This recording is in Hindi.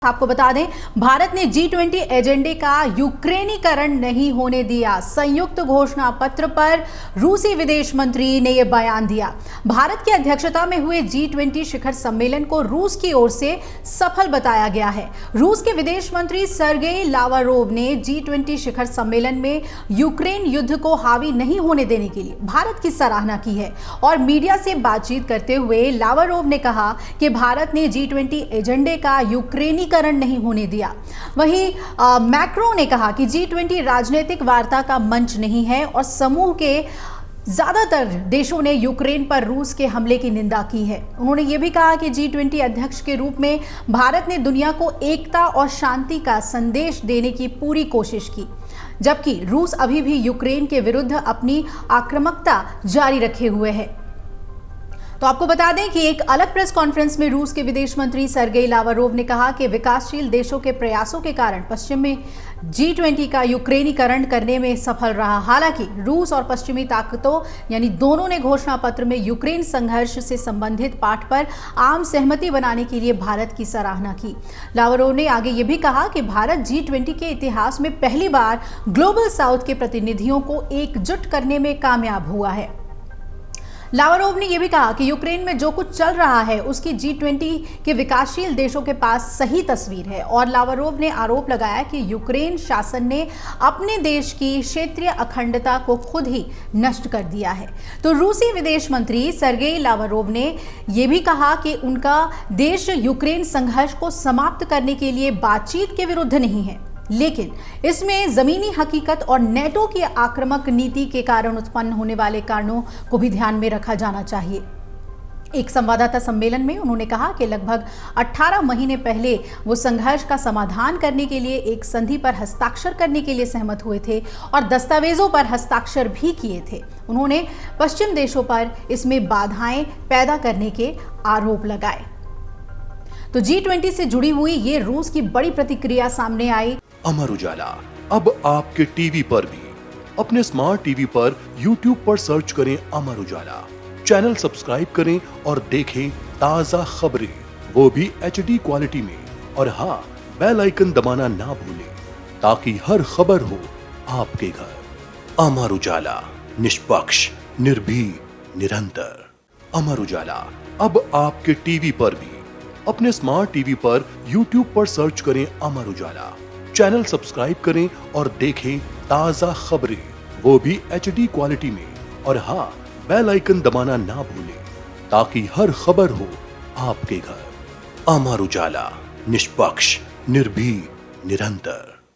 आपको बता दें, भारत ने G20 एजेंडे का यूक्रेनीकरण नहीं होने दिया। संयुक्त घोषणा पत्र पर रूसी विदेश मंत्री ने यह बयान दिया। भारत की अध्यक्षता में हुए G20 शिखर सम्मेलन को रूस की ओर से सफल बताया गया है। रूस के विदेश मंत्री सर्गेई लावरोव ने G20 शिखर सम्मेलन में यूक्रेन युद्ध को हावी नहीं होने देने के लिए भारत की सराहना की है और मीडिया से बातचीत करते हुए लावरोव ने कहा कि भारत ने G20 एजेंडे का यूक्रेनी नहीं होने दिया। वहीं मैक्रो ने कहा कि G20 राजनीतिक वार्ता का मंच नहीं है और समूह के ज्यादातर देशों ने यूक्रेन पर रूस के हमले की निंदा की है। उन्होंने यह भी कहा कि G20 अध्यक्ष के रूप में भारत ने दुनिया को एकता और शांति का संदेश देने की पूरी कोशिश की, जबकि रूस अभी भी यूक्रेन के विरुद्ध अपनी आक्रामकता जारी रखे हुए है। तो आपको बता दें कि एक अलग प्रेस कॉन्फ्रेंस में रूस के विदेश मंत्री सर्गेई लावरोव ने कहा कि विकासशील देशों के प्रयासों के कारण पश्चिम में G20 का यूक्रेनीकरण करने में सफल रहा। हालांकि रूस और पश्चिमी ताकतों यानी दोनों ने घोषणा पत्र में यूक्रेन संघर्ष से संबंधित पाठ पर आम सहमति बनाने के लिए भारत की सराहना की। लावरोव ने आगे ये भी कहा कि भारत G20 के इतिहास में पहली बार ग्लोबल साउथ के प्रतिनिधियों को एकजुट करने में कामयाब हुआ है। लावरोव ने यह भी कहा कि यूक्रेन में जो कुछ चल रहा है उसकी G20 के विकासशील देशों के पास सही तस्वीर है और लावरोव ने आरोप लगाया कि यूक्रेन शासन ने अपने देश की क्षेत्रीय अखंडता को खुद ही नष्ट कर दिया है। तो रूसी विदेश मंत्री सर्गेई लावरोव ने यह भी कहा कि उनका देश यूक्रेन संघर्ष को समाप्त करने के लिए बातचीत के विरुद्ध नहीं है, लेकिन इसमें जमीनी हकीकत और नेटो की आक्रामक नीति के कारण उत्पन्न होने वाले कारणों को भी ध्यान में रखा जाना चाहिए। एक संवाददाता सम्मेलन में उन्होंने कहा कि लगभग 18 महीने पहले वो संघर्ष का समाधान करने के लिए एक संधि पर हस्ताक्षर करने के लिए सहमत हुए थे और दस्तावेजों पर हस्ताक्षर भी किए थे। उन्होंने पश्चिम देशों पर इसमें बाधाएं पैदा करने के आरोप लगाए। तो G20 से जुड़ी हुई ये रूस की बड़ी प्रतिक्रिया सामने आई। अमर उजाला अब आपके टीवी पर भी। अपने स्मार्ट टीवी पर YouTube पर सर्च करें अमर उजाला, चैनल सब्सक्राइब करें और देखें ताजा खबरें, वो भी HD क्वालिटी में। और हाँ, बेल आइकन दबाना ना भूलें ताकि हर खबर हो आपके घर। अमर उजाला, निष्पक्ष, निर्भीक, निरंतर। अमर उजाला अब आपके टीवी पर भी। अपने स्मार्ट टीवी पर YouTube पर सर्च करें अमर उजाला, चैनल सब्सक्राइब करें और देखें ताजा खबरें, वो भी HD क्वालिटी में। और हाँ, बेल आइकन दबाना ना भूलें ताकि हर खबर हो आपके घर। अमर उजाला, निष्पक्ष, निर्भीक, निरंतर।